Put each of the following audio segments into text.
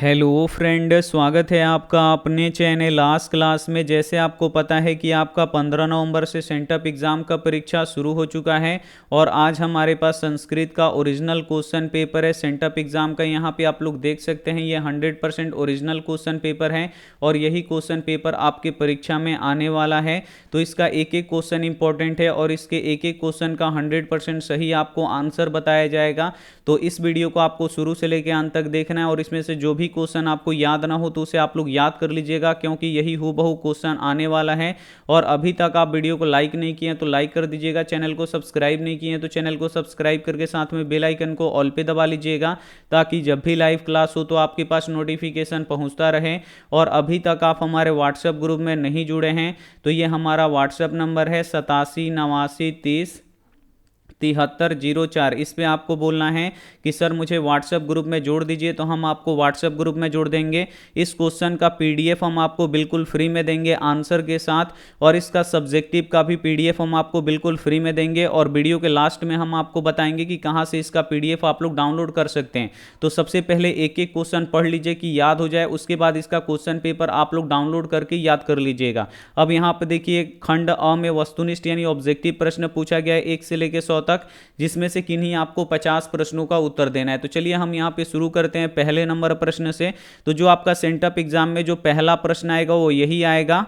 Hello friend, स्वागत है आपका अपने चैनल लास्ट क्लास में। जैसे आपको पता है कि आपका 15 नवंबर से सेंटअप एग्ज़ाम का परीक्षा शुरू हो चुका है और आज हमारे पास संस्कृत का ओरिजिनल क्वेश्चन पेपर है सेंटअप एग्ज़ाम का। यहाँ पे आप लोग देख सकते हैं ये 100% ओरिजिनल क्वेश्चन पेपर है और यही क्वेश्चन पेपर आपके परीक्षा में आने वाला है। तो इसका एक एक क्वेश्चन इंपॉर्टेंट है और इसके एक एक क्वेश्चन का 100% सही आपको आंसर बताया जाएगा। तो इस वीडियो को आपको शुरू से लेकर अंत तक देखना है और इसमें से जो भी क्वेश्चन आपको याद ना हो तो उसे आप लोग याद कर लीजिएगा, क्योंकि यही हूबहू क्वेश्चन आने वाला है। और अभी तक आप वीडियो को लाइक नहीं किए हैं तो लाइक कर दीजिएगा, चैनल को सब्सक्राइब नहीं किए हैं तो चैनल को सब्सक्राइब करके साथ में बेल आइकन को ऑल पे दबा लीजिएगा, ताकि जब भी लाइव क्लास हो तो आपके पास नोटिफिकेशन पहुंचता रहे। और अभी तक आप हमारे व्हाट्सएप ग्रुप में नहीं जुड़े हैं तो ये हमारा व्हाट्सएप नंबर है 8789307304। इस पे आपको बोलना है कि सर मुझे व्हाट्सएप ग्रुप में जोड़ दीजिए, तो हम आपको व्हाट्सएप ग्रुप में जोड़ देंगे। इस क्वेश्चन का पीडीएफ हम आपको बिल्कुल फ्री में देंगे आंसर के साथ, और इसका सब्जेक्टिव का भी पीडीएफ हम आपको बिल्कुल फ्री में देंगे। और वीडियो के लास्ट में हम आपको बताएंगे कि कहाँ से इसका पीडीएफ आप लोग डाउनलोड कर सकते हैं। तो सबसे पहले एक एक क्वेश्चन पढ़ लीजिए कि याद हो जाए, उसके बाद इसका क्वेश्चन पेपर आप लोग डाउनलोड करके याद कर लीजिएगा। अब यहाँ पे देखिए खंड अ में वस्तुनिष्ठ यानी ऑब्जेक्टिव प्रश्न पूछा गया है 1 से लेकर 100 तक, जिसमें से किन्हीं आपको 50 प्रश्नों का उत्तर देना है। तो चलिए हम यहाँ पे शुरू करते हैं पहले नंबर प्रश्न से। तो जो आपका सेंटअप एग्जाम में जो पहला प्रश्न आएगा वो यही आएगा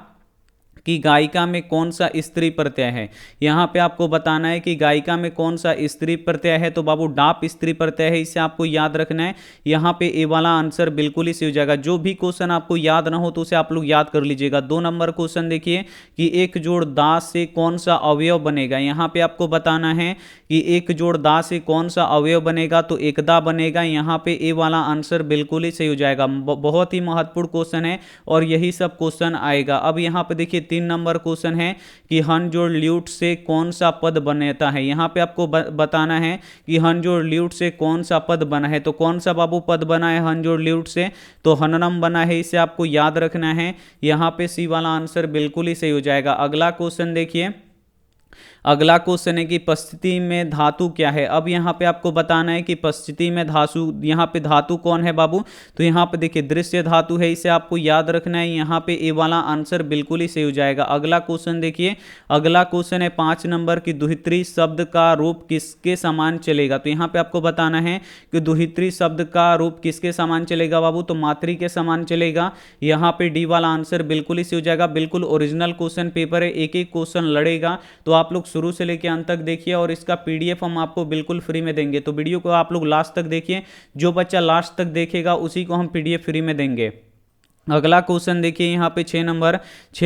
कि गायिका में कौन सा स्त्री प्रत्यय है। यहाँ पे आपको बताना है कि गायिका में कौन सा स्त्री प्रत्यय है। तो बाबू डाप स्त्री प्रत्यय है, इसे आपको याद रखना है। यहाँ पे ए वाला आंसर बिल्कुल ही सही हो जाएगा। जो भी क्वेश्चन आपको याद ना हो तो उसे आप लोग याद कर लीजिएगा। 2 नंबर क्वेश्चन देखिए कि एक जोड़ दा से कौन सा अवयव बनेगा। यहाँ पे आपको बताना है कि एक जोड़ दा से कौन सा अवयव बनेगा, तो एकदा बनेगा। यहाँ पे ए वाला आंसर बिल्कुल ही सही हो जाएगा। बहुत ही महत्वपूर्ण क्वेश्चन है और यही सब क्वेश्चन आएगा। अब यहाँ पे देखिए 3 नंबर क्वेश्चन है कि हन जोड़ ल्यूट से कौन सा पद बनता है। यहाँ पे आपको बताना है कि हन जोड़ ल्यूट से कौन सा पद बना है। तो कौन सा बाबू पद बना है हन जोड़ ल्यूट से, तो हननम बना है, इसे आपको याद रखना है। यहाँ पे सी वाला आंसर बिल्कुल ही सही हो जाएगा। अगला क्वेश्चन देखिए, अगला क्वेश्चन है कि उपस्थिति में धातु क्या है। अब यहाँ पे आपको बताना है कि उपस्थिति में धातु, यहाँ पे धातु कौन है बाबू, तो यहाँ पे देखिए दृश्य धातु है, इसे आपको याद रखना है। यहाँ पे ए वाला आंसर बिल्कुल ही सही हो जाएगा। अगला क्वेश्चन देखिए, अगला क्वेश्चन है 5 नंबर की दुहित्री शब्द का रूप किसके समान चलेगा। तो यहाँ पे आपको बताना है कि दुहित्री शब्द का रूप किसके समान चलेगा बाबू, तो मातृ के समान चलेगा। यहाँ पे डी वाला आंसर बिल्कुल ही सही हो जाएगा। बिल्कुल ओरिजिनल क्वेश्चन पेपर है, एक एक क्वेश्चन लड़ेगा, तो आप लोग शुरू से लेकर अंत तक देखिए और इसका पीडीएफ हम आपको बिल्कुल फ्री में देंगे। तो वीडियो को आप लोग लास्ट तक देखिए, जो बच्चा लास्ट तक देखेगा उसी को हम पीडीएफ फ्री में देंगे। अगला क्वेश्चन देखिए यहाँ पे 6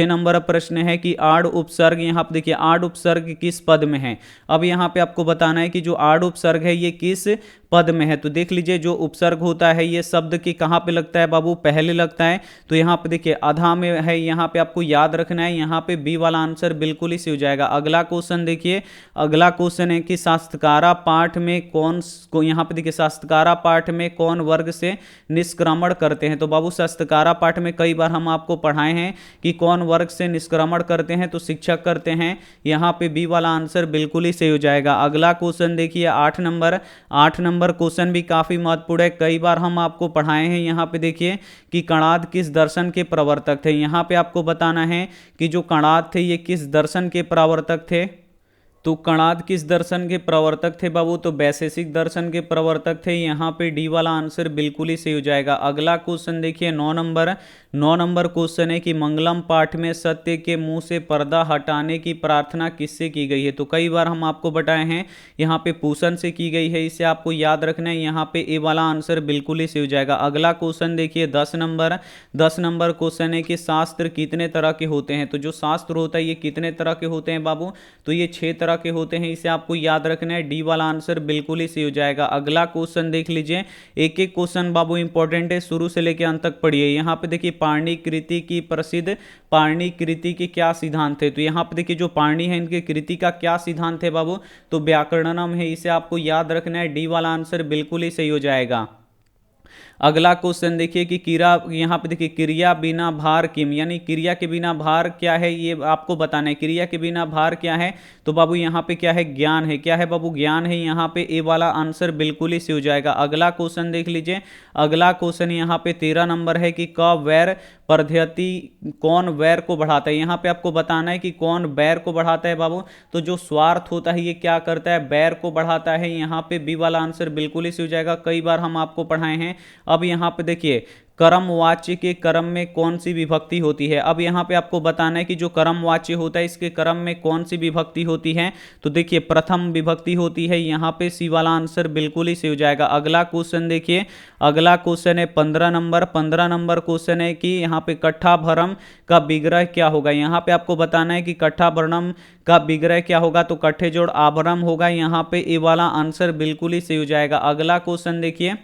नंबर प्रश्न है कि आड़ उपसर्ग, यहाँ पे देखिए आड़ उपसर्ग किस पद में है। अब यहाँ पे आपको बताना है कि जो आड़ उपसर्ग है ये किस पद में है। तो देख लीजिए जो उपसर्ग होता है ये शब्द के कहाँ पे लगता है बाबू, पहले लगता है। तो यहाँ पे देखिए अधा में है, यहाँ पे आपको याद रखना है। यहाँ पे बी वाला आंसर बिल्कुल ही सही हो जाएगा। अगला क्वेश्चन देखिए, अगला क्वेश्चन है कि शास्त्रकारा पाठ में कौन, यहाँ पे देखिए शास्त्रकारा पाठ में कौन वर्ग से निष्क्रमण करते हैं। तो बाबू शास्त्रकारा पाठ में कई बार हम आपको पढ़ाए हैं कि कौन वर्ग से निष्क्रमण करते हैं, तो शिक्षक करते हैं। यहाँ पे बी वाला आंसर बिल्कुल ही सही हो जाएगा। अगला क्वेश्चन देखिए 8 नंबर क्वेश्चन भी काफी महत्वपूर्ण है, कई बार हम आपको पढ़ाए हैं। यहाँ पे देखिए कि कणाद किस दर्शन के प्रवर्तक थे। यहाँ पे आपको बताना है कि जो कणाद थे ये किस दर्शन के प्रवर्तक थे। तो कणाद किस दर्शन के प्रवर्तक थे बाबू, तो वैशेषिक दर्शन के प्रवर्तक थे। यहाँ पे डी वाला आंसर बिल्कुल ही सही हो जाएगा। अगला क्वेश्चन देखिए 9 नंबर क्वेश्चन है कि मंगलम पाठ में सत्य के मुंह से पर्दा हटाने की प्रार्थना किससे की गई है। तो कई बार हम आपको बताए हैं यहाँ पे पूषण से की गई है, इसे आपको याद रखना है। यहाँ पे ए वाला आंसर बिल्कुल ही सही हो जाएगा। अगला क्वेश्चन देखिए 10 नंबर क्वेश्चन है कि शास्त्र कितने तरह के होते हैं। तो जो शास्त्र होता है ये कितने तरह के होते हैं बाबू, तो ये 6 तरह के होते हैं, इसे आपको याद रखना है। डी वाला आंसर बिल्कुल ही सही हो जाएगा। अगला क्वेश्चन देख लीजिए, एक एक क्वेश्चन बाबू इंपॉर्टेंट है, शुरू से लेकर अंत तक पढ़िए। यहाँ पे देखिए पाणिनि कृति की प्रसिद्ध पाणिनि कृति के क्या सिद्धांत थे। तो यहाँ पे देखिए जो पाणिनि है इनके कृति का क्या सिद्धांत है बाबू, तो व्याकरणम है, इसे आपको याद रखना है। डी वाला आंसर बिल्कुल ही सही हो जाएगा। अगला क्वेश्चन देखिए कि क्रिया, यहाँ पे देखिए क्रिया बिना भार किम, यानी क्रिया के बिना भार क्या है ये आपको बताना है। क्रिया के बिना भार क्या है, तो बाबू यहाँ पे क्या है, ज्ञान है। क्या है बाबू, ज्ञान है। यहाँ पे ए वाला आंसर बिल्कुल ही सही हो जाएगा। अगला क्वेश्चन देख लीजिए। अगला क्वेश्चन यहाँ पे 13 नंबर है कि क वैर पद्धति कौन वैर को बढ़ाता है। यहाँ पे आपको बताना है कि कौन वैर को बढ़ाता है बाबू। तो जो स्वार्थ होता है ये क्या करता है, वैर को बढ़ाता है। यहाँ पे बी वाला आंसर बिल्कुल ही सही हो जाएगा, कई बार हम आपको पढ़ाए हैं। अब यहाँ पे देखिए कर्मवाच्य के कर्म में कौन सी विभक्ति होती है। अब यहाँ पे आपको बताना है कि जो कर्मवाच्य होता है इसके कर्म में कौन सी विभक्ति होती है। तो देखिए प्रथम विभक्ति होती है। यहाँ पे सी वाला आंसर बिल्कुल ही सही हो जाएगा। अगला क्वेश्चन देखिए। अगला क्वेश्चन है 15 नंबर। 15 नंबर क्वेश्चन है कि यहाँ पे कट्ठा भरम का विग्रह क्या होगा। यहाँ पे आपको बताना है कि कट्ठा भरम का विग्रह क्या होगा। तो कट्ठे जोड़ आभरम होगा। यहाँ पे ए वाला आंसर बिल्कुल ही सही हो जाएगा। अगला क्वेश्चन देखिए।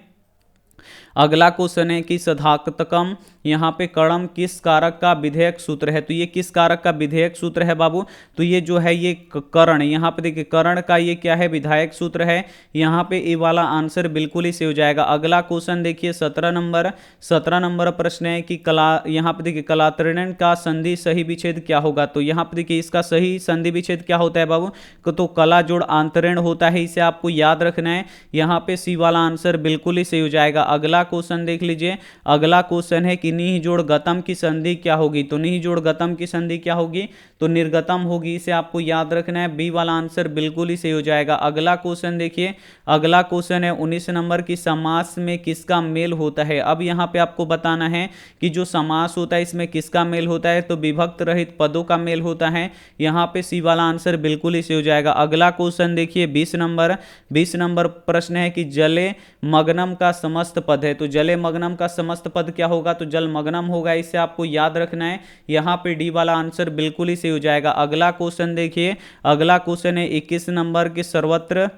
अगला क्वेश्चन है कि सधातकम, यहाँ पे कर्म किस कारक का विधेयक सूत्र है। तो ये किस कारक का विधेयक सूत्र है बाबू, तो ये जो है ये करण, यहाँ पे देखिए करण का ये क्या है, विधायक सूत्र है। यहाँ पे ए वाला आंसर बिल्कुल ही सही हो जाएगा। अगला क्वेश्चन देखिए 17 नंबर। 17 नंबर प्रश्न है कि कला, यहाँ पे देखिए कलात्रणन का संधि सही विच्छेद क्या होगा। तो यहाँ पे देखिए इसका सही संधि विच्छेद क्या होता है बाबू, तो कला जोड़ आंतरण होता है, इसे आपको याद रखना है। यहाँ पे सी वाला आंसर बिल्कुल ही सही हो जाएगा। अगला क्वेश्चन देख लीजिए। अगला क्वेश्चन है कि नीह जोड़ गतम की संधि क्या होगी। तो नीह जोड़ गतम की संधि क्या होगी, तो निर्गतम होगी, इसे आपको याद रखना है। बी वाला आंसर बिल्कुल ही सही हो जाएगा। अगला क्वेश्चन देखिए। अगला क्वेश्चन है 19 नंबर की समास में किसका मेल होता है। अब यहाँ पे आपको बताना है कि जो समास होता है इसमें किसका मेल होता है, तो विभक्त रहित पदों का मेल होता है। यहाँ पे सी वाला आंसर बिल्कुल ही सही हो जाएगा। अगला क्वेश्चन देखिए 20 नंबर। 20 नंबर प्रश्न है कि जले मग्नम का समस्त पद है। तो जले मग्नम का समस्त पद क्या होगा, तो जल मग्नम होगा, इसे आपको याद रखना है। यहाँ पे डी वाला आंसर बिल्कुल ही सही हो जाएगा। अगला क्वेश्चन देखिए। अगला क्वेश्चन है 21 नंबर के सर्वत्र,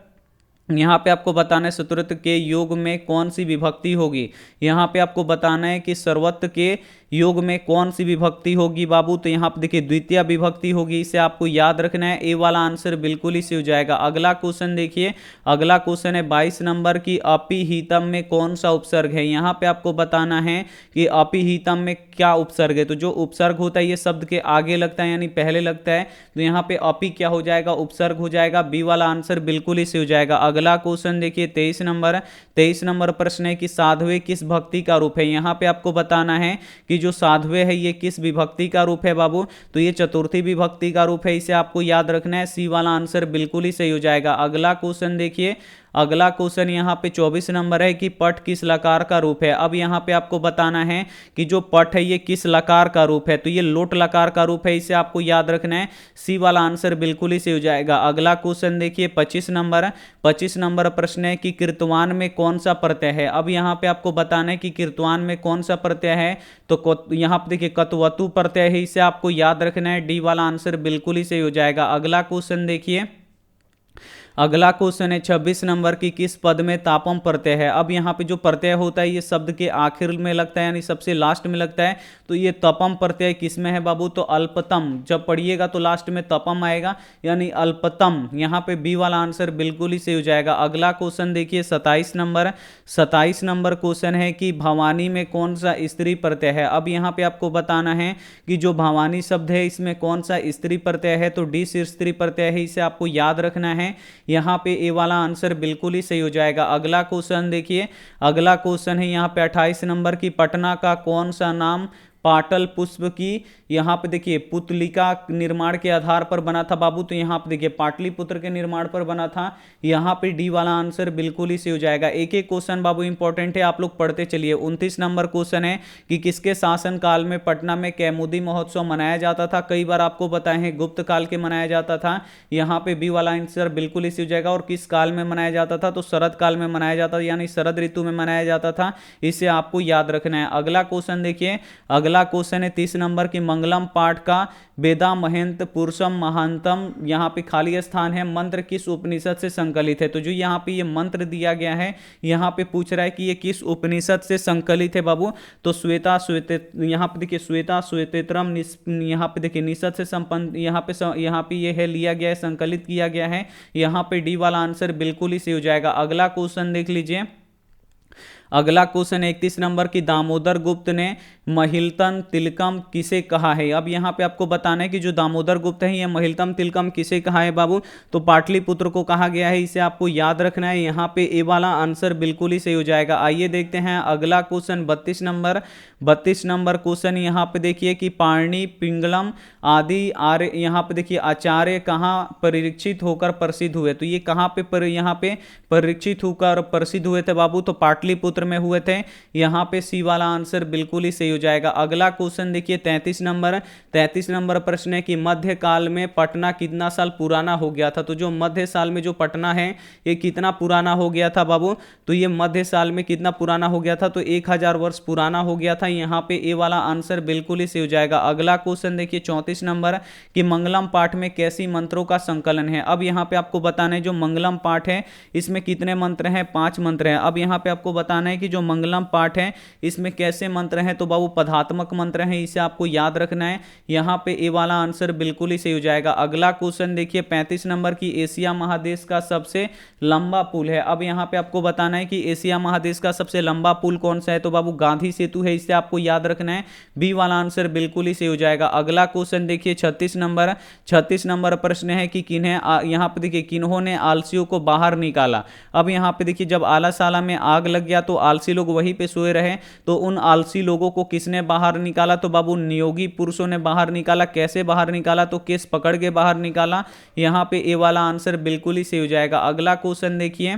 यहाँ पे आपको बताना है सर्वत्र के योग में कौन सी विभक्ति होगी। यहाँ पे आपको बताना है कि सर्वत्र के योग में कौन सी विभक्ति होगी बाबू, तो यहाँ पे देखिए द्वितीय विभक्ति होगी, इसे आपको याद रखना है। ए वाला आंसर बिल्कुल ही सही हो जाएगा। अगला क्वेश्चन देखिए। अगला क्वेश्चन है 22 नंबर की अपिहितम में कौन सा उपसर्ग है। यहाँ पे आपको बताना है कि अपिहितम में क्या उपसर्ग है। तो जो उपसर्ग होता है ये शब्द के आगे लगता है, यानी पहले लगता है, तो यहाँ पे अपि क्या हो जाएगा, उपसर्ग हो जाएगा। बी वाला आंसर बिल्कुल ही सही हो जाएगा। अगला क्वेश्चन देखिए 23 नंबर। 23 नंबर प्रश्न है कि साध्वे किस भक्ति का रूप है। यहाँ पे आपको बताना है कि जो साध्वे है ये किस विभक्ति का रूप है बाबू, तो ये चतुर्थी विभक्ति का रूप है, इसे आपको याद रखना है। सी वाला आंसर बिल्कुल ही सही हो जाएगा। अगला क्वेश्चन देखिए। अगला क्वेश्चन यहाँ पे 24 नंबर है कि पट किस लकार का रूप है। अब यहाँ पे आपको बताना है कि जो पट है ये किस लकार का रूप है, तो ये लोट लकार का रूप है, इसे आपको याद रखना है। सी वाला आंसर बिल्कुल ही सही हो जाएगा। अगला क्वेश्चन देखिए 25 नंबर। 25 नंबर प्रश्न है कि कीर्तवान में कौन सा प्रत्यय है। अब यहाँ पे आपको बताना है कि कीर्तवान में कौन सा प्रत्यय है, तो यहाँ पे देखिए कतवतु प्रत्यय है, इसे आपको याद रखना है। डी वाला आंसर बिल्कुल ही सही हो जाएगा। अगला क्वेश्चन देखिए। अगला क्वेश्चन है 26 नंबर की किस पद में तापम प्रत्यय है। अब यहाँ पे जो प्रत्यय होता है ये शब्द के आखिर में लगता है, यानी सबसे लास्ट में लगता है, तो ये तपम प्रत्यय किस में है बाबू, तो अल्पतम। जब पढ़िएगा तो लास्ट में तपम आएगा, यानी अल्पतम। यहाँ पे बी वाला आंसर बिल्कुल ही सही हो जाएगा। अगला क्वेश्चन देखिए 27 नंबर। 27 नंबर क्वेश्चन है कि भवानी में कौन सा स्त्री प्रत्यय है। अब यहाँ पे आपको बताना है कि जो भवानी शब्द है इसमें कौन सा स्त्री प्रत्यय है, तो डी स्त्री प्रत्यय है, इसे आपको याद रखना है। यहाँ पे ए वाला आंसर बिल्कुल ही सही हो जाएगा। अगला क्वेश्चन देखिए। अगला क्वेश्चन है यहाँ पे 28 नंबर की पटना का कौन सा नाम पाटल पुष्प की, यहाँ पे देखिए पुतलिका निर्माण के आधार पर बना था बाबू, तो यहाँ पे देखिए पाटलिपुत्र के निर्माण पर बना था। यहाँ पे डी वाला आंसर बिल्कुल ही सही हो जाएगा। एक एक क्वेश्चन बाबू इंपॉर्टेंट है, आप लोग पढ़ते चलिए। 29 नंबर क्वेश्चन है कि किसके शासन काल में पटना में कैमुदी महोत्सव मनाया जाता था। कई बार आपको बताए हैं गुप्त काल के मनाया जाता था, यहाँ पे बी वाला आंसर बिल्कुल ही सही हो जाएगा। और किस काल में मनाया जाता था, तो शरद काल में मनाया जाता था, यानी शरद ऋतु में मनाया जाता था, इसे आपको याद रखना है। अगला क्वेश्चन देखिए। अगला क्वेश्चन है 30 नंबर की मंगलम पाठ का वेदा महेंत पुरुषम महांतम, यहाँ पे खाली स्थान है, मंत्र किस उपनिषद से संकलित है। तो जो यहाँ पे ये मंत्र दिया गया है, यहाँ पे पूछ रहा है कि ये किस उपनिषद से संकलित है बाबू, तो श्वेता श्वेते, यहाँ पे देखिए श्वेता श्वेतेत्रम, यहाँ पे देखिए निषद से संपन्न, यहाँ पे ये है लिया गया है, संकलित किया गया है। यहाँ पे डी वाला आंसर बिल्कुल ही सही हो जाएगा। अगला क्वेश्चन देख लीजिए। अगला क्वेश्चन 31 नंबर की, दामोदर गुप्त ने महिलतम तिलकम किसे कहा है। अब यहाँ पे आपको बताना है कि जो दामोदर गुप्त है ये महिलतम तिलकम किसे कहा है बाबू, तो पाटलिपुत्र को कहा गया है, इसे आपको याद रखना है। यहाँ पे ए वाला आंसर बिल्कुल ही सही हो जाएगा। आइए देखते हैं अगला क्वेश्चन 32 नंबर क्वेश्चन। यहाँ पे देखिए कि पाणि पिंगलम आदि आर्य, यहाँ पे देखिए आचार्य कहाँ परीक्षित होकर प्रसिद्ध हुए, तो ये कहाँ पे यहाँ पे परीक्षित होकर प्रसिद्ध हुए थे बाबू, तो पाटलिपुत्र में हुए थे। यहाँ पे सी वाला आंसर बिल्कुल ही सही हो जाएगा। अगला क्वेश्चन देखिए 33 नंबर प्रश्न है कि मध्य काल में पटना कितना साल पुराना हो गया था। तो जो मध्य साल में जो पटना है ये कितना पुराना हो गया था बाबू, तो ये मध्य साल में कितना पुराना हो गया था, तो 1000 वर्ष पुराना हो गया था। यहाँ पे ए वाला आंसर बिल्कुल ही सही हो जाएगा। अगला क्वेश्चन देखिए 34 नंबर कि मंगलम पाठ में कैसी मंत्रों का संकलन है। अब यहाँ पे आपको बताना है जो मंगलम पाठ है इसमें कितने मंत्र हैं, 5 मंत्र हैं। अब यहाँ पे आपको बताना है कि जो मंगलम पाठ है इसमें कैसे मंत्र हैं, तो बाबू पदात्मक मंत्र हैं, इसे आपको याद रखना है। यहाँ पे ए वाला आंसर बिल्कुल ही सही हो जाएगा। अगला क्वेश्चन देखिए 35 नंबर की, एशिया महादेश का सबसे लंबा पुल है। अब यहाँ पे आपको बताना है कि एशिया महादेश का सबसे लंबा पुल कौन सा है, तो बाबू गांधी सेतु है, इसे आपको याद रखना है। बी वाला आंसर बिल्कुल ही सही हो जाएगा। अगला क्वेश्चन देखिए 36 नंबर प्रश्न है कि किन्हें, यहाँ पे देखिए किन्होंने आलसियों को बाहर निकाला। अब यहाँ पे देखिए जब आलासाला में आग लग गया तो आलसी लोग वहीं पे सोए रहे, तो उन आलसी लोगों को किसने बाहर निकाला, तो बाबू नियोगी पुरुषों ने बाहर निकाला। कैसे बाहर निकाला, तो केस पकड़ के बाहर निकाला। यहाँ पे ए वाला आंसर बिल्कुल ही सही हो जाएगा। अगला क्वेश्चन देखिए,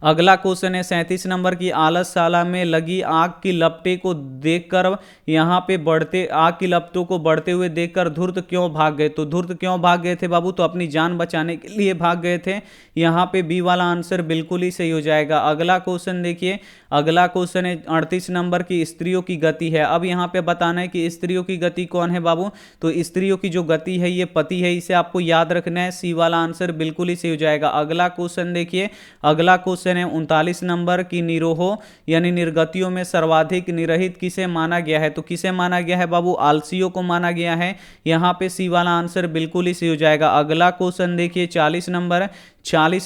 अगला क्वेश्चन है 37 नंबर की, आलसशाला में लगी आग की लपटे को देखकर, यहाँ पे आग की लपटों को बढ़ते हुए देखकर धूर्त क्यों भाग गए। तो धूर्त क्यों भाग गए थे बाबू, तो अपनी जान बचाने के लिए भाग गए थे। यहाँ पे बी वाला आंसर बिल्कुल ही सही हो जाएगा। अगला क्वेश्चन देखिए, अगला क्वेश्चन है 38 नंबर की, स्त्रियों की गति है। अब यहाँ पे बताना है कि स्त्रियों की गति कौन है बाबू, तो स्त्रियों की जो गति है ये पति है, इसे आपको याद रखना है। सी वाला आंसर बिल्कुल ही सही हो जाएगा। अगला क्वेश्चन देखिए, अगला क्वेश्चन है 39 नंबर की, निरोहो यानी निर्गतियों में सर्वाधिक निरहित किसे माना गया है। तो किसे माना गया है बाबू, आलसियों को माना गया है। यहाँ पे सी वाला आंसर बिल्कुल ही सही हो जाएगा। अगला क्वेश्चन देखिए 40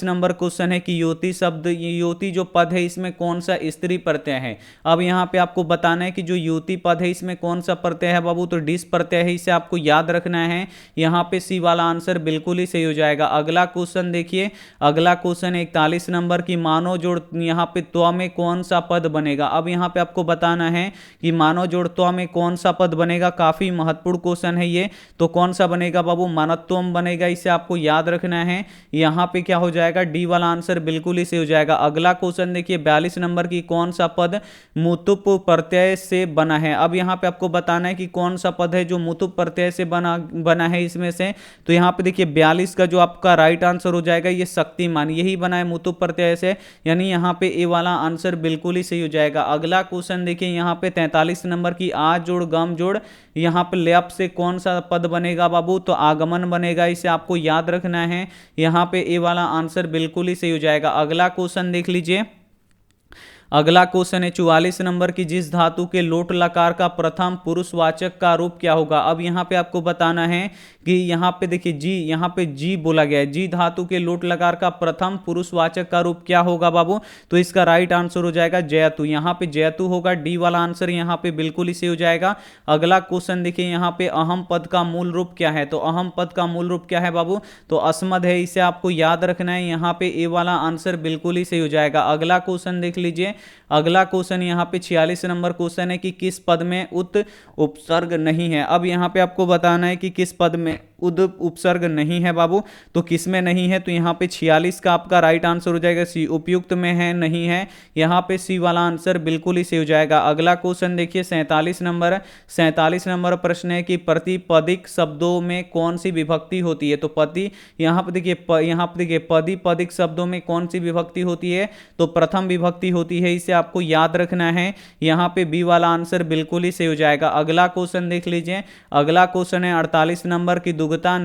नंबर क्वेश्चन है कि योति शब्द, योति जो पद है इसमें कौन सा स्त्री प्रत्यय है। अब यहाँ पे आपको बताना है कि जो योति पद है इसमें कौन सा प्रत्यय है बाबू, तो डिस प्रत्यय है, इसे आपको याद रखना है। यहाँ पे सी वाला आंसर बिल्कुल ही सही हो जाएगा। अगला क्वेश्चन देखिए, अगला क्वेश्चन 41 नंबर की, मानव जोड़, यहाँ पे त्वा में कौन सा पद बनेगा। अब यहाँ पे आपको बताना है कि मानव जोड़ त्वा में कौन सा पद बनेगा, काफी महत्वपूर्ण क्वेश्चन है ये। तो कौन सा बनेगा बाबू, मानत्वम बनेगा, इसे आपको याद रखना है। यहाँ पे क्या हो जाएगा, डी वाला आंसर बिल्कुल ही सही हो जाएगा। अगला क्वेश्चन देखिए 42 नंबर की, कौन सा पद मुतुप प्रत्यय से बना है। अब यहाँ पे आपको बताना है कि कौन सा पद है जो मुतुप प्रत्यय से बना है इसमें से। तो यहाँ पे देखिए 42 का जो आपका राइट आंसर हो जाएगा ये शक्तिमान, यही बना है मुतुप प्रत्यय से, यानी यहाँ पे ए वाला आंसर बिल्कुल ही सही हो जाएगा। अगला क्वेश्चन देखिए यहाँ पे 43 नंबर की, आ जोड़ गम जोड़, यहाँ पे लेप से कौन सा पद बनेगा बाबू, तो आगमन बनेगा, इसे आपको याद रखना है। यहाँ पे ए वाला आंसर बिल्कुल ही सही हो जाएगा। अगला क्वेश्चन देख लीजिए, अगला क्वेश्चन है 44 नंबर की, जिस धातु के लोट लकार का प्रथम पुरुषवाचक का रूप क्या होगा। अब यहाँ पे आपको बताना है कि यहाँ पे देखिए जी, यहाँ पे जी बोला गया है, जी धातु के लोट लकार का प्रथम पुरुषवाचक का रूप क्या होगा बाबू, तो इसका राइट आंसर हो जाएगा जयतु। यहाँ पे जयतु होगा, डी वाला आंसर यहाँ पे बिल्कुल ही सही हो जाएगा। अगला क्वेश्चन देखिए यहाँ पे, अहम पद का मूल रूप क्या है, तो अहम पद का मूल रूप क्या है बाबू, तो अस्मद है, इसे आपको याद रखना है। यहाँ पे ए वाला आंसर बिल्कुल ही सही हो जाएगा। अगला क्वेश्चन देख लीजिए, अगला क्वेश्चन यहाँ पे 46 नंबर क्वेश्चन है कि किस पद में उत उपसर्ग नहीं है। अब यहाँ पे आपको बताना है कि किस पद में उद उपसर्ग नहीं है बाबू, तो किस में नहीं है, तो यहाँ पे 46 का आपका राइट आंसर हो जाएगा सी, उपयुक्त में है, नहीं है, यहाँ पे सी वाला आंसर बिल्कुल ही सही हो जाएगा। अगला क्वेश्चन देखिए 47 नंबर प्रश्न है कि प्रतिपदिक शब्दों में कौन सी विभक्ति होती है। तो पति, यहाँ पे देखिए पदी पदिक शब्दों में कौन सी विभक्ति होती है, तो प्रथम विभक्ति होती है, इसे आपको याद रखना है। यहाँ पे बी वाला आंसर बिल्कुल ही सही हो जाएगा। अगला क्वेश्चन देख लीजिए, अगला क्वेश्चन है 48 नंबर की, दुग्धा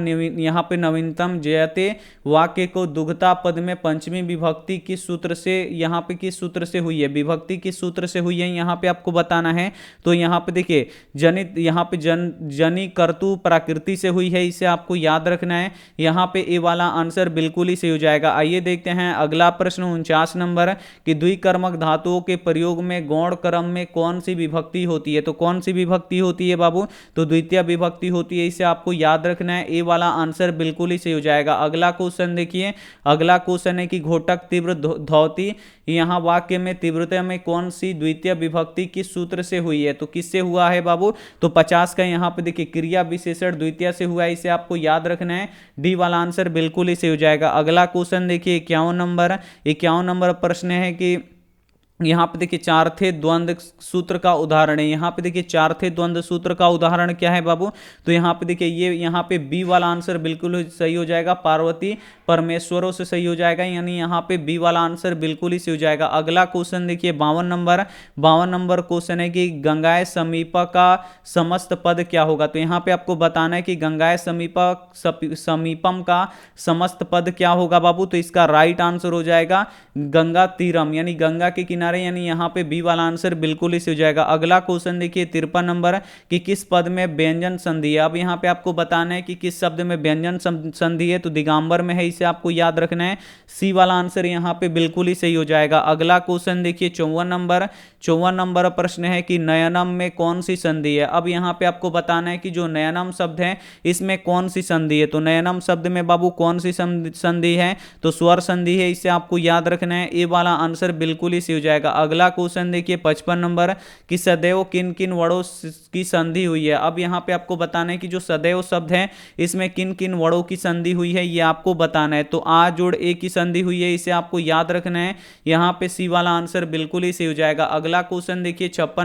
यहाँ पे नवीनतम जयते वाक्य को दुग्धा पद में पंचमी विभक्ति किस सूत्र से, यहाँ पे किस सूत्र से हुई है, विभक्ति किस सूत्र से हुई है यहाँ पे आपको बताना है। तो यहाँ पे देखिए जनित, यहाँ पे जनी कर्तु प्रकृति से हुई है, इसे आपको याद रखना है। यहाँ पे ए वाला आंसर बिल्कुल ही सही हो जाएगा। आइए देखते हैं अगला प्रश्न 49 नंबर कि द्विकर्मक धातुओं के प्रयोग में गौण क्रम में कौन सी विभक्ति होती है। तो कौन सी विभक्ति होती है बाबू, तो द्वितीय विभक्ति होती है, इसे आपको याद रखना है। ए वाला आंसर बिल्कुल ही सही हो जाएगा। अगला क्वेश्चन देखिए, अगला क्वेश्चन है कि घोटक तीव्र धौती, यहाँ वाक्य में तीव्रता में कौन सी द्वितीय विभक्ति किस सूत्र से हुई है। तो किससे हुआ है बाबू, तो 50 का यहाँ पे देखिए क्रिया विशेषण द्वितीय से हुआ है, इसे आपको याद रखना है। डी वाला आंसर बिल्कुल ही सही हो जाएगा। अगला क्वेश्चन देखिए 51 नंबर प्रश्न है कि यहाँ पे देखिए चार थे द्वंद्व सूत्र का उदाहरण है। यहाँ पे देखिए चार थे द्वंद्व सूत्र का उदाहरण क्या है बाबू, तो यहाँ पे देखिए ये यहाँ पे बी वाला आंसर बिल्कुल सही हो जाएगा, पार्वती परमेश्वरों से सही हो जाएगा, यानी यहाँ पे बी वाला आंसर बिल्कुल ही सही हो जाएगा। अगला क्वेश्चन देखिए 52 नंबर क्वेश्चन है कि गंगाए समीपा का समस्त पद क्या होगा। तो यहाँ पे आपको बताना है कि गंगाए समीपम का समस्त पद क्या होगा बाबू, तो इसका राइट आंसर हो जाएगा गंगा तीरम, यानी गंगा के किनारे, यानी यहाँ पे बी वाला आंसर बिल्कुल ही सही हो जाएगा। अगला क्वेश्चन देखिए 53 नंबर कि किस पद में व्यंजन संधि है। अब यहाँ पे आपको बताना है कि किस शब्द में व्यंजन संधि है, तो दिगंबर में है, इसे आपको याद रखना है। सी वाला आंसर यहाँ पे बिल्कुल ही सही हो जाएगा। अगला क्वेश्चन देखिए 54 नंबर प्रश्न है कि नयनम में कौन सी संधि है। अब यहाँ पे आपको बताना है कि जो नयनम शब्द है इसमें कौन सी संधि है। तो नयनम शब्द में बाबू कौन सी संधि है, तो स्वर संधि है, इसे आपको याद रखना है। ए वाला आंसर बिल्कुल ही सही हो जाएगा। अगला क्वेश्चन देखिए 55 नंबर कि सदैव किन किन वर्णों की संधि हुई है। अब यहाँ पे आपको बताना है कि जो सदैव शब्द है इसमें किन किन वर्णों की संधि हुई है, ये आपको बताना है। तो आ जोड़ ए की संधि हुई है, इसे आपको याद रखना है। यहाँ पे सी वाला आंसर बिल्कुल ही सही हो जाएगा। अगला क्वेश्चन देखिए 56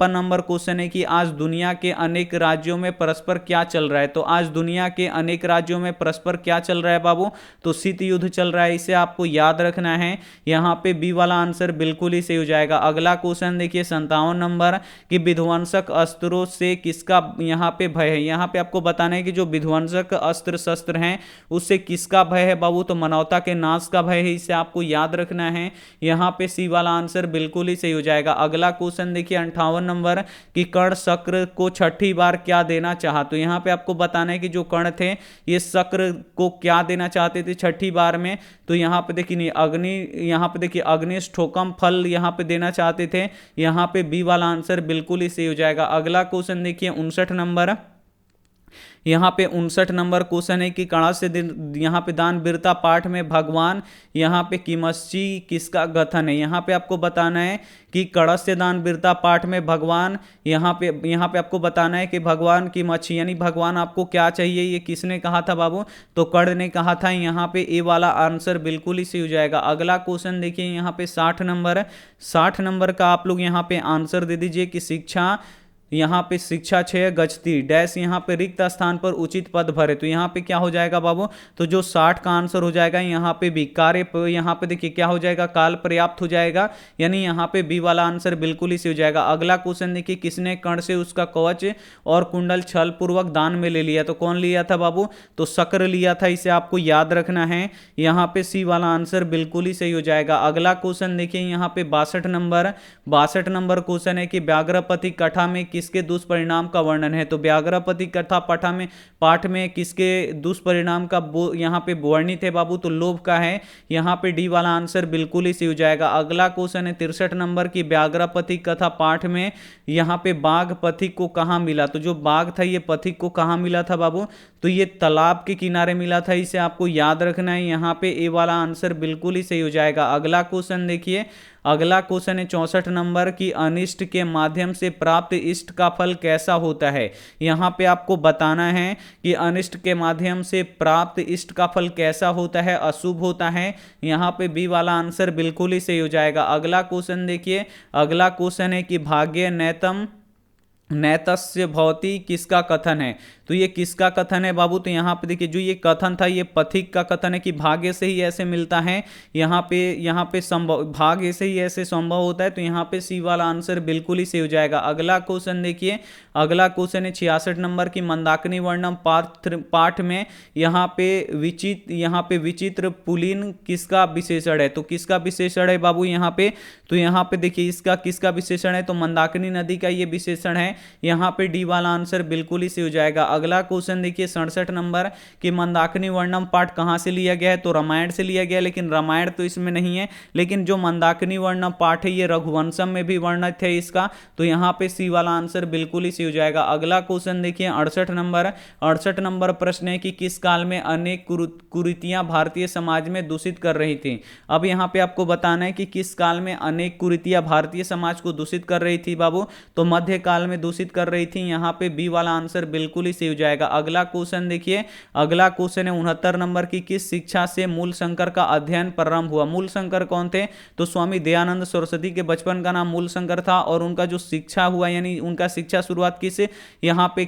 नंबर क्वेश्चन है कि आज दुनिया के अनेक राज्यों में परस्पर क्या चल रहा है। तो आज दुनिया के अनेक राज्यों में परस्पर क्या चल रहा है बाबू, तो शीत युद्ध चल रहा है, इसे आपको याद रखना है। यहाँ पे बी वाला आंसर बिल्कुल ही सही हो जाएगा। अगला क्वेश्चन देखिए 57 नंबर कि विध्वंसक अस्त्रों से किसका यहाँ पे भय है। यहाँ पे आपको बताना है कि जो विध्वंसक अस्त्र शस्त्र हैं उससे किसका भय है बाबू, तो मानवता के नाश का भय है, इसे आपको याद रखना है। यहाँ पे सी वाला आंसर बिल्कुल ही सही हो जाएगा। अगला क्वेश्चन देखिए 58 नंबर कि कर्ण शक्र को छठी बार क्या देना चाहा। तो यहाँ पे आपको बताना है कि जो कर्ण थे ये शक्र को क्या देना चाहते थे छठी बार में, तो यहाँ पे देखिए यहाँ पे देखिए अग्निष्ठोकम फल यहाँ पे देना चाहते थे, यहाँ पे बी वाला आंसर बिल्कुल ही सही हो जाएगा। अगला क्वेश्चन देखिए 59 नंबर, यहाँ पे 59 नंबर क्वेश्चन है कि कणा से यहाँ पे दान वीरता पाठ में भगवान यहाँ पे किमस्ची किसका गठन है। यहाँ पे आपको बताना है कि कड़ा से दान वीरता पाठ में भगवान यहाँ पे आपको बताना है कि भगवान की मच्छी, यानी भगवान आपको क्या चाहिए, ये किसने कहा था बाबू, तो कर्ण ने कहा था। यहाँ पे ए वाला आंसर बिल्कुल ही सही हो जाएगा। अगला क्वेश्चन देखिए यहाँ पे 60 नंबर का आप लोग यहाँ पे आंसर दे दीजिए कि शिक्षा, यहाँ पे शिक्षा 6 गच्छती डैश, यहाँ पे रिक्त स्थान पर उचित पद भरे। तो यहाँ पे क्या हो जाएगा बाबू, तो जो 60 का आंसर हो जाएगा यहाँ पे भी कार्य, यहाँ पे देखिए क्या हो जाएगा, काल पर्याप्त हो जाएगा, यानी यहाँ पे बी वाला आंसर बिल्कुल ही सही हो जाएगा। अगला क्वेश्चन देखिए किसने कर्ण से उसका कवच और कुंडल छल पूर्वक दान में ले लिया। तो कौन लिया था बाबू, तो शक्र लिया था, इसे आपको याद रखना है। यहाँ पे सी वाला आंसर बिल्कुल ही सही हो जाएगा। अगला क्वेश्चन देखिए यहाँ पे 62 नंबर क्वेश्चन है कि व्याघ्रपति कथा में किसके दुष्परिणाम का वर्णन है। तो व्याघ्रपति कथा पाठ में किसके दुष्परिणाम का यहाँ पे वर्णित है बाबू, तो लोभ का है। यहाँ पे डी वाला आंसर बिल्कुल ही सही हो जाएगा। अगला क्वेश्चन है 63 नंबर की व्याघ्रपति कथा पाठ में यहाँ पे बाघ पथिक को कहाँ मिला। तो जो बाघ था ये पथिक को कहाँ मिला था बाबू, तो ये तालाब के किनारे मिला था, इसे आपको याद रखना है। यहाँ पे ए वाला आंसर बिल्कुल ही सही हो जाएगा। अगला क्वेश्चन देखिए, अगला क्वेश्चन है 64 नंबर की अनिष्ट के माध्यम से प्राप्त इष्ट का फल कैसा होता है। यहाँ पे आपको बताना है कि अनिष्ट के माध्यम से प्राप्त इष्ट का फल कैसा होता है, अशुभ होता है। यहाँ पे बी वाला आंसर बिल्कुल ही सही हो जाएगा। अगला क्वेश्चन देखिए, अगला क्वेश्चन है कि भाग्य नैतस्य भवती किसका कथन है। तो तो ये किसका कथन है बाबू? तो यहाँ पे देखिए जो ये कथन था ये पथिक का कथन है कि भाग्य से ही ऐसे मिलता है, यहाँ पे संभव, भाग्य से ही ऐसे संभव होता है। तो यहाँ पे सी वाला आंसर बिल्कुल ही सही हो जाएगा। अगला क्वेश्चन देखिए, अगला क्वेश्चन है 66 नंबर की मंदाकिनी वर्णम पाठ में यहाँ पे विचित्र पुलिन किसका विशेषण है? तो किसका विशेषण है बाबू यहाँ पे? तो यहाँ पे देखिए इसका किसका विशेषण है? तो मंदाकिनी नदी का ये विशेषण है। यहाँ पे डी वाला आंसर बिल्कुल ही सही हो जाएगा। अगला क्वेश्चन देखिए 67 नंबर कि मंदाकिनी वर्णम पाठ कहाँ से लिया गया है? तो रामायण से लिया गया, लेकिन रामायण तो इसमें नहीं है, लेकिन जो मंदाकिनी वर्णम पाठ है ये रघुवंशम में भी वर्णित है इसका। तो यहाँ पे सी वाला आंसर बिल्कुल ही सही हो जाएगा। अगला क्वेश्चन देखिए 68 नंबर प्रश्न है कि किस काल में अनेक कुरीतियां भारतीय समाज में दूषित कर रही थी? अब यहाँ पे आपको बताना है कि किस काल में अनेक कुरीतियां भारतीय समाज को दूषित कर रही थी बाबू? तो मध्य काल में दूषित कर रही थी। यहाँ पे बी वाला आंसर बिल्कुल ही सही हो जाएगा। अगला क्वेश्चन देखिए, अगला क्वेश्चन है 69 नंबर की किस शिक्षा से मूल शंकर का अध्ययन प्रारंभ हुआ? मूल शंकर कौन थे? तो स्वामी दयानंद सरस्वती के बचपन का नाम मूल शंकर था, और उनका जो शिक्षा हुआ यानी उनका शिक्षा शुरुआत यहाँ पे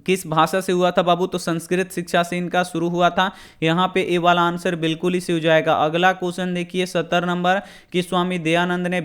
किस भाषा से हुआ था बाबू? तो संस्कृत शिक्षा से इनका शुरू हुआ था। यहाँ पे ए वाला आंसर बिल्कुल ही सही हो जाएगा। अगला क्वेश्चन देखिए 70 नंबर कि स्वामी दयानंद ने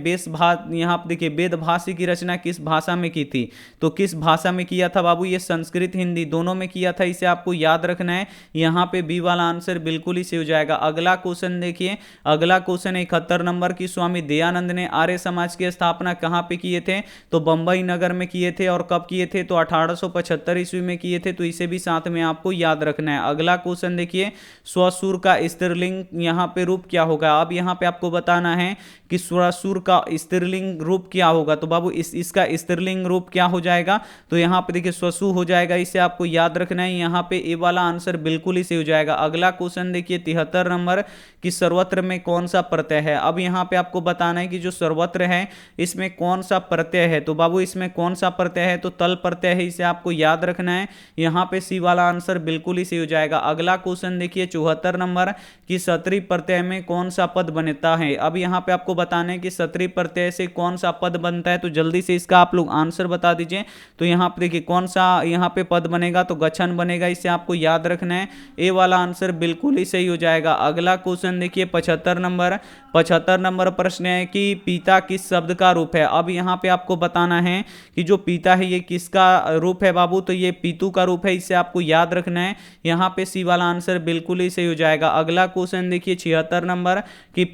यहाँ पे देखिए वेदभाषी की रचना किस भाषा में की थी? तो किस भाषा में किया था बाबू? ये संस्कृत हिंदी दोनों में किया था, इसे आपको याद रखना है। यहाँ पे बी वाला आंसर बिल्कुल ही सही हो जाएगा। अगला क्वेश्चन देखिए, अगला क्वेश्चन 71 नंबर की स्वामी दयानंद ने आर्य समाज की स्थापना कहाँ पे किए थे? तो बंबई नगर में किए थे। और कब किए थे? तो 1875 ईस्वी में किए थे। तो इसे भी साथ में आपको याद रखना है। अगला क्वेश्चन देखिए, स्वसुर का स्त्रीलिंग यहाँ पे रूप क्या होगा? अब यहाँ पे आपको बताना है कि स्वसुर का स्त्रीलिंग रूप क्या होगा? तो बाबू इसका स्त्रीलिंग रूप क्या हो जाएगा? तो यहाँ पे देखिए स्वसु हो जाएगा, इसे आपको याद रखना है। यहाँ पे ए वाला आंसर बिल्कुल ही सही हो जाएगा। अगला क्वेश्चन देखिए 73 नंबर कि सर्वत्र में कौन सा प्रत्यय है? अब यहाँ पे आपको बताना है कि जो सर्वत्र है इसमें कौन सा प्रत्यय है? तो बाबू इसमें कौन सा प्रत्यय है? तो तल प्रत्यय है, इसे आपको याद रखना है। यहाँ पे सी वाला आंसर बिल्कुल ही सही हो जाएगा। अगला क्वेश्चन देखिए 74 नंबर कि सत्री प्रत्यय में कौन सा पद बनता है? अब यहाँ पे आपको बताना है कि सत्री प्रत्यय से कौन सा पद बनता है, तो जल्दी से इसका आप लोग आंसर बता दीजिए। तो यहाँ पे देखिए कौन सा यहाँ पे पद बनेगा? तो गच्छन बनेगा, इसे आपको याद रखना है। ए वाला आंसर बिल्कुल ही सही हो जाएगा। अगला क्वेश्चन देखिए 75 नंबर प्रश्न है कि पिता किस शब्द का रूप है? अब यहाँ पे आपको बताना है कि जो पिता है ये किसका रूप है बाबू? तो ये पितु का रूप है, इसे आपको याद रखना है। यहाँ पे सी वाला आंसर बिल्कुल ही सही हो जाएगा। अगला क्वेश्चन देखिए 76 नंबर कि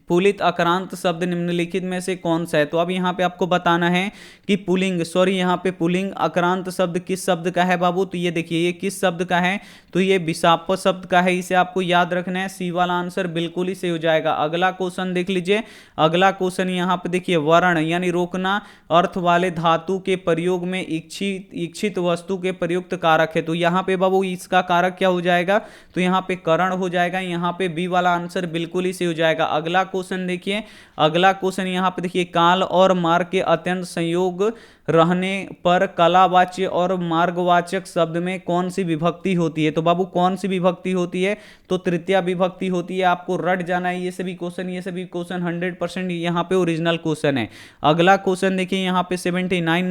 पुलित आक्रांत शब्द निम्नलिखित में से कौन सा है? तो अब यहाँ पे आपको बताना है कि यहाँ पे पुलिंग आक्रांत शब्द किस शब्द का है बाबू? तो ये देखिए ये किस शब्द का है? तो ये विशाप शब्द का है, इसे आपको याद रखना है। सी वाला आंसर बिल्कुल ही सही हो जाएगा। अगला क्वेश्चन देख लीजिए, अगला क्वेश्चन यहाँ पे देखिए वर्ण यानी रोकना अर्थ वाले धातु के प्रयोग में इच्छित वस्तु के प्रयुक्त कारक है। तो यहाँ पे बाबू इसका कारक क्या हो जाएगा? तो यहाँ पे करण हो जाएगा। यहाँ पे बी वाला आंसर बिल्कुल ही सही हो जाएगा। अगला क्वेश्चन देखिए, अगला क्वेश्चन यहाँ पे देखिए काल और मार्ग के अत्यंत संयोग रहने पर कलावाच्य और मार्गवाचक शब्द में कौन सी विभक्ति होती है? तो बाबू कौन सी विभक्ति होती है? तो तृतीया विभक्ति होती है। आपको रट जाना है ये सभी क्वेश्चन 100% यहाँ पे ओरिजिनल क्वेश्चन है। अगला क्वेश्चन देखिए यहाँ पे 79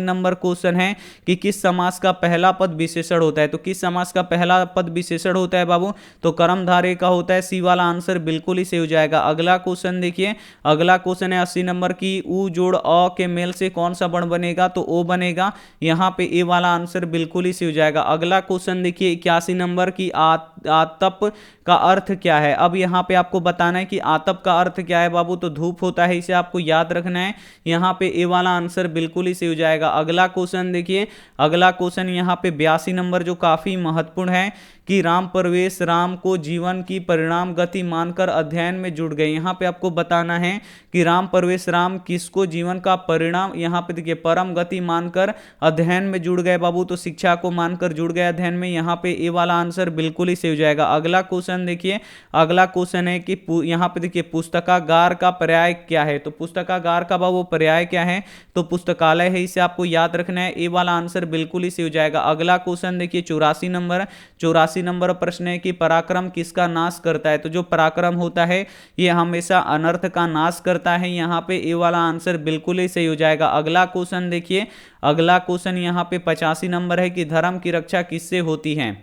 नंबर क्वेश्चन है कि किस समास का पहला पद विशेषण होता है? तो किस समास का पहला पद विशेषण होता है बाबू? तो कर्मधारय का होता है। सी वाला आंसर बिल्कुल ही सही हो जाएगा। अगला क्वेश्चन देखिए, अगला क्वेश्चन है 80 नंबर की उ जोड़ अ के मेल से कौन सा वर्ण बनेगा? तो ओ बनेगा। यहाँ पे ए वाला आंसर बिल्कुल ही सही हो जाएगा। अगला क्वेश्चन देखिए 81 नंबर की आतप का अर्थ क्या है? अब यहाँ पे आपको बताना है कि आतप का अर्थ क्या है बाबू? तो धूप होता है, इसे आपको याद रखना है। यहाँ पे ए वाला आंसर बिल्कुल ही सही हो जाएगा। अगला क्वेश्चन देखिए, अगला क्वेश्चन यहाँ पे 82 नंबर जो काफी महत्वपूर्ण है कि राम प्रवेश राम को जीवन की परिणाम गति मानकर अध्ययन में जुड़ गए। यहाँ पे आपको बताना है कि राम प्रवेश राम किसको जीवन का परिणाम, यहाँ पे देखिए परम गति मानकर अध्ययन में जुड़ गए बाबू। तो शिक्षा को मानकर जुड़ गए अध्ययन में। यहाँ पे ए वाला आंसर बिल्कुल ही सही हो जाएगा। अगला क्वेश्चन देखिए, अगला क्वेश्चन है कि यहाँ पे देखिए पुस्तकागार का पर्याय क्या है? तो पुस्तकागार का बाबू पर्याय क्या है? तो पुस्तकालय है, इसे आपको याद रखना है। ए वाला आंसर बिल्कुल ही सही हो जाएगा। अगला क्वेश्चन देखिए 84 नंबर प्रश्न है कि पराक्रम किसका नाश करता है? तो जो पराक्रम होता है है ये हमेशा अनर्थ का नाश करता है। यहाँ पे ए वाला आंसर बिल्कुल ही सही हो जाएगा। अगला क्वेश्चन देखिए, अगला क्वेश्चन यहाँ पे 85 नंबर है कि धर्म की रक्षा किससे होती है।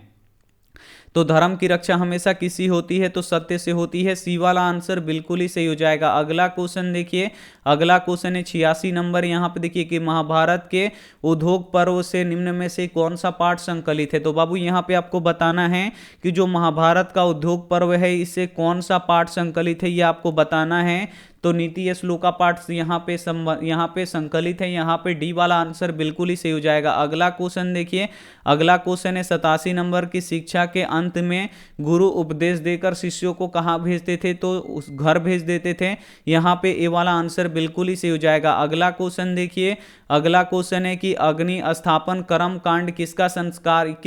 तो धर्म की रक्षा हमेशा किसी होती है, तो सत्य से होती है। सी वाला आंसर बिल्कुल ही सही हो जाएगा। अगला क्वेश्चन देखिए, अगला क्वेश्चन है 86 नंबर। यहाँ पे देखिए कि महाभारत के उद्योग पर्व से निम्न में से कौन सा पाठ संकलित है। तो बाबू यहाँ पे आपको बताना है कि जो महाभारत का उद्योग पर्व है इससे कौन सा पाठ संकलित है, ये आपको बताना है। तो नीति श्लोका पाठ यहाँ पे संकलित है। यहाँ पे डी वाला आंसर बिल्कुल ही सही हो जाएगा। अगला क्वेश्चन देखिए, अगला क्वेश्चन है 87 नंबर की शिक्षा के अंत में गुरु उपदेश देकर शिष्यों को कहाँ भेजते थे, तो उस घर भेज देते थे। यहाँ पे ए वाला आंसर बिल्कुल ही सही हो जाएगा। अगला क्वेश्चन देखिए, अगला क्वेश्चन है कि अग्नि स्थापन कर्म कांड किस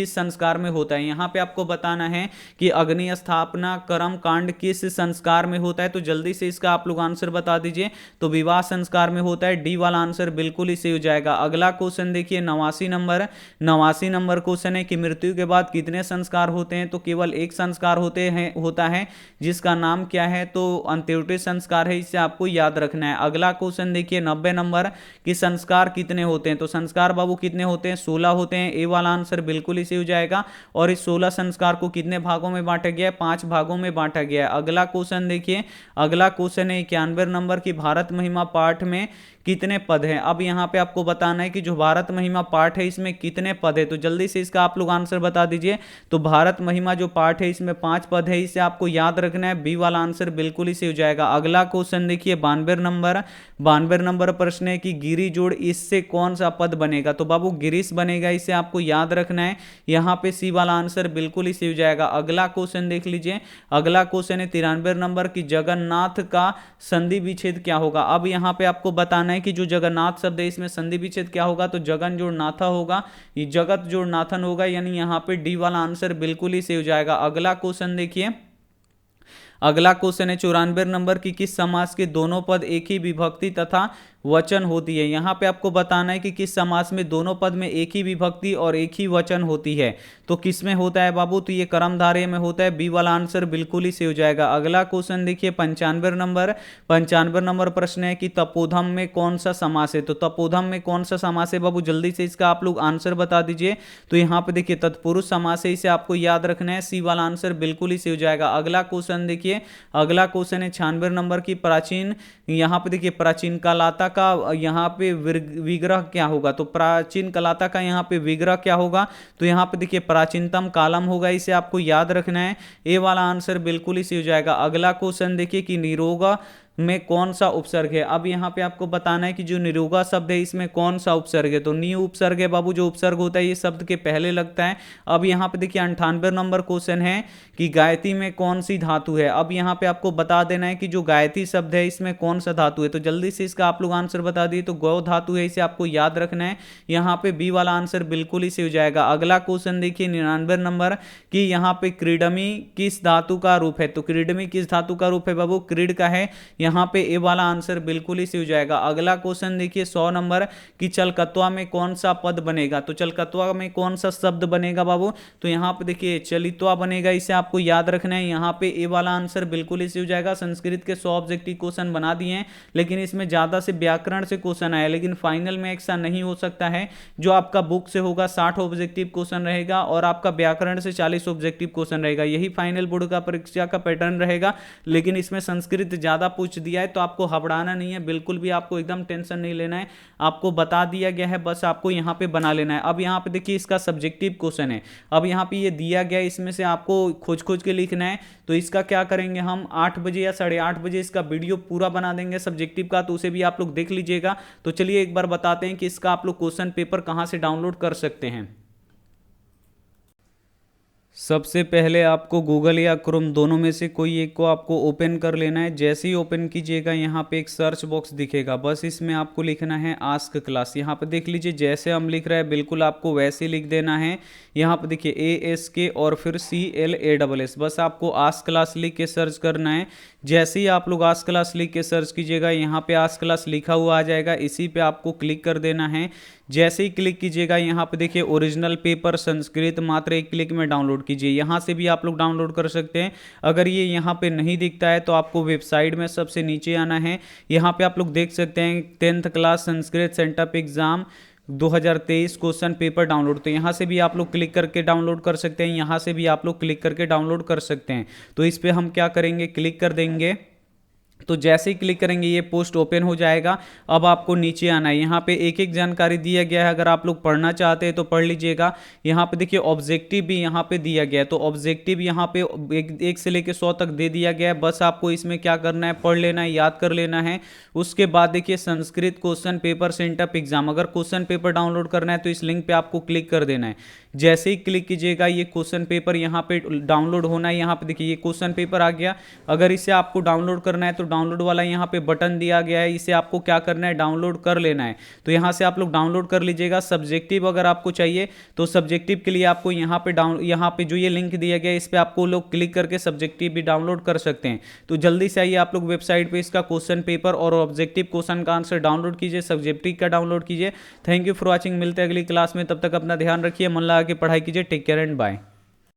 संस्कार में होता है। यहाँ पे आपको बताना है कि अग्नि स्थापना कर्म कांड किस संस्कार में होता है। तो जल्दी से इसका आप लोग आंसर बता दीजिए। तो विवाह संस्कार में होता है। डी वाला आंसर बिल्कुल ही सही हो जाएगा। अगला क्वेश्चन देखिए 89 नंबर क्वेश्चन है कि मृत्यु के बाद कितने संस्कार होते हैं। तो केवल एक संस्कार होता है जिसका नाम क्या है, तो अंत्योदय संस्कार है। इससे आपको याद रखना है। अगला क्वेश्चन देखिए 90 नंबर कि संस्कार कितने होते हैं। तो संस्कार बाबू कितने होते हैं, 16 होते हैं। ए वाला आंसर बिल्कुल ही सही हो जाएगा। और इस 16 संस्कार को कितने भागों में बांटा गया है, 5 भागों में बांटा गया है। अगला क्वेश्चन देखिए, अगला क्वेश्चन है 91 नंबर की भारत महिमा पाठ में कितने पद हैं। अब यहाँ पे आपको बताना है कि जो भारत महिमा पाठ है इसमें कितने पद है। तो जल्दी से इसका आप लोग आंसर बता दीजिए। तो भारत महिमा जो पाठ है इसमें 5 पद है, इसे आपको याद रखना है। बी वाला आंसर बिल्कुल ही सही हो जाएगा। अगला क्वेश्चन देखिए 92 नंबर प्रश्न है कि गिरी जोड़ इससे कौन सा पद बनेगा। तो बाबू गिरीश बनेगा, इसे आपको याद रखना है। यहाँ पे सी वाला आंसर बिल्कुल ही सही हो जाएगा। अगला क्वेश्चन देख लीजिए, अगला क्वेश्चन है 93 नंबर की जगन्नाथ का संधि विच्छेद क्या होगा। अब यहाँ पे आपको बताना है कि जो जगन्नाथ शब्द है इसमें संधि विच्छेद क्या होगा। तो जगन जोड़ नाथा होगा, ये जगत जोड़ नाथन होगा। यानी यहाँ पे डी वाला आंसर बिल्कुल ही सही हो जाएगा। अगला क्वेश्चन देखिए, अगला क्वेश्चन है 94 नंबर की किस समास के दोनों पद एक ही विभक्ति तथा वचन होती है। यहाँ पे आपको बताना है कि किस समास में दोनों पद में एक ही विभक्ति और एक ही वचन होती है। तो किस में होता है बाबू, तो ये कर्मधारय में होता है। बी वाला आंसर बिल्कुल ही सही हो जाएगा। अगला क्वेश्चन देखिए 95 नंबर प्रश्न है कि तपोधम में कौन सा समास है। तो तपोधम में कौन सा समास है बाबू, जल्दी से इसका आप लोग आंसर बता दीजिए। तो यहाँ पे देखिए तत्पुरुष समास है, इसे आपको याद रखना है। सी वाला आंसर बिल्कुल ही सही हो जाएगा। अगला क्वेश्चन देखिए, अगला क्वेश्चन है 96 नंबर की प्राचीन, यहाँ पे देखिए प्राचीन कालता का यहाँ पे विग्रह क्या होगा। तो प्राचीन कालता का यहाँ पे विग्रह क्या होगा, तो यहाँ पे देखिए प्राचीनतम कालम होगा, इसे आपको याद रखना है। ए वाला आंसर बिल्कुल ही सही हो जाएगा। अगला क्वेश्चन देखिए कि निरोगा में कौन सा उपसर्ग है। अब यहाँ पे आपको बताना है कि जो निरोगा शब्द है इसमें कौन सा उपसर्ग है। तो नी उपसर्ग है बाबू, जो उपसर्ग होता है ये शब्द के पहले लगता है। अब यहाँ पे देखिए 98 नंबर क्वेश्चन है कि गायत्री में कौन सी धातु है। अब यहाँ पे आपको बता देना है कि जो गायत्री शब्द है इसमें कौन सा धातु है। तो जल्दी से इसका आप लोग आंसर बता दिए। तो गौ धातु है, इसे आपको याद रखना है। यहाँ पे बी वाला आंसर बिल्कुल ही सही हो जाएगा। अगला क्वेश्चन देखिए 99 नंबर की यहाँ पे क्रीडमी किस धातु का रूप है। तो क्रीडमी किस धातु का रूप है बाबू, क्रीड का है। यहाँ पे ए वाला आंसर बिल्कुल ही सही हो जाएगा। अगला क्वेश्चन देखिए 100 नंबर की चलकत्वा में कौन सा पद बनेगा। तो चलकत्वा में कौन सा शब्द बनेगा बाबू, तो यहाँ पे देखिए चलित्वा बनेगा, इसे आपको याद रखना है। यहाँ पे ए वाला आंसर बिल्कुल ही सही हो जाएगा। संस्कृत के 100 ऑब्जेक्टिव क्वेश्चन बना दिए हैं, लेकिन इसमें ज्यादा से व्याकरण से क्वेश्चन आया, लेकिन फाइनल में ऐसा नहीं हो सकता है। जो आपका बुक से होगा 60 ऑब्जेक्टिव क्वेश्चन रहेगा और आपका व्याकरण से 40 ऑब्जेक्टिव क्वेश्चन रहेगा। यही फाइनल बोर्ड का परीक्षा का पैटर्न रहेगा, लेकिन इसमें संस्कृत ज्यादा पूछ दिया है, तो आपको घबराना नहीं है, बिल्कुल भी आपको एकदम टेंशन नहीं लेना है। आपको बता दिया गया है, बस आपको यहाँ पे बना लेना है। अब यहाँ पे देखिए इसका सब्जेक्टिव क्वेश्चन है। अब यहाँ पे ये दिया गया है, इसमें से आपको खोज के लिखना है। तो इसका क्या करेंगे हम, 8 बजे या 8:30 बजे इसका वीडियो पूरा बना देंगे सब्जेक्टिव का, तो उसे भी आप लोग देख लीजिएगा। तो चलिए एक बार बताते हैं कि इसका आप लोग क्वेश्चन पेपर कहाँ से डाउनलोड कर सकते हैं। सबसे पहले आपको गूगल या क्रोम दोनों में से कोई एक को आपको ओपन कर लेना है। जैसे ही ओपन कीजिएगा यहाँ पे एक सर्च बॉक्स दिखेगा, बस इसमें आपको लिखना है आस्क क्लास। यहाँ पे देख लीजिए जैसे हम लिख रहे हैं बिल्कुल आपको वैसे ही लिख देना है। यहाँ पे देखिए ASK और फिर CLASS, बस आपको आस्क क्लास लिख के सर्च करना है। जैसे ही आप लोग आज क्लास लिख के सर्च कीजिएगा, यहाँ पे आज क्लास लिखा हुआ आ जाएगा, इसी पे आपको क्लिक कर देना है। जैसे ही क्लिक कीजिएगा यहाँ पे देखिए ओरिजिनल पेपर संस्कृत मात्र एक क्लिक में डाउनलोड कीजिए। यहाँ से भी आप लोग डाउनलोड कर सकते हैं। अगर ये यहाँ पे नहीं दिखता है तो आपको वेबसाइट में सबसे नीचे आना है। यहाँ पे आप लोग देख सकते हैं 10th class Sanskrit sent up exam 2023 question paper download. तो यहाँ से भी आप लोग क्लिक करके डाउनलोड कर सकते हैं, यहाँ से भी आप लोग क्लिक करके डाउनलोड कर सकते हैं। तो इस पर हम क्या करेंगे, क्लिक कर देंगे। तो जैसे ही क्लिक करेंगे ये पोस्ट ओपन हो जाएगा। अब आपको नीचे आना है, यहाँ पे एक एक जानकारी दिया गया है, अगर आप लोग पढ़ना चाहते हैं तो पढ़ लीजिएगा। यहाँ पे देखिए ऑब्जेक्टिव भी यहाँ पे दिया गया है, तो ऑब्जेक्टिव यहाँ पे एक से लेके 100 तक दे दिया गया है। बस आपको इसमें क्या करना है, पढ़ लेना है, याद कर लेना है। उसके बाद देखिए Sanskrit question paper sent up exam, अगर क्वेश्चन पेपर डाउनलोड करना है तो इस लिंक पे आपको क्लिक कर देना है। जैसे ही क्लिक कीजिएगा ये क्वेश्चन पेपर यहाँ पे डाउनलोड होना है। यहाँ पे देखिए ये क्वेश्चन पेपर आ गया। अगर इसे आपको डाउनलोड करना है तो डाउनलोड वाला यहाँ पे बटन दिया गया है, इसे आपको क्या करना है, डाउनलोड कर लेना है। तो यहाँ से आप लोग डाउनलोड कर लीजिएगा। सब्जेक्टिव अगर आपको चाहिए तो सब्जेक्टिव के लिए आपको यहाँ पे जो ये लिंक दिया गया है इस पर आपको लोग क्लिक करके सब्जेक्टिव भी डाउनलोड कर सकते हैं। तो जल्दी से आइए आप लोग वेबसाइट पर इसका क्वेश्चन पेपर और ऑब्जेक्टिव क्वेश्चन का आंसर डाउनलोड कीजिए, सब्जेक्टिव का डाउनलोड कीजिए। थैंक यू फॉर वॉचिंग, मिलते हैं अगली क्लास में। तब तक अपना ध्यान रखिए, मन लगा के पढ़ाई कीजिए। Take care and bye.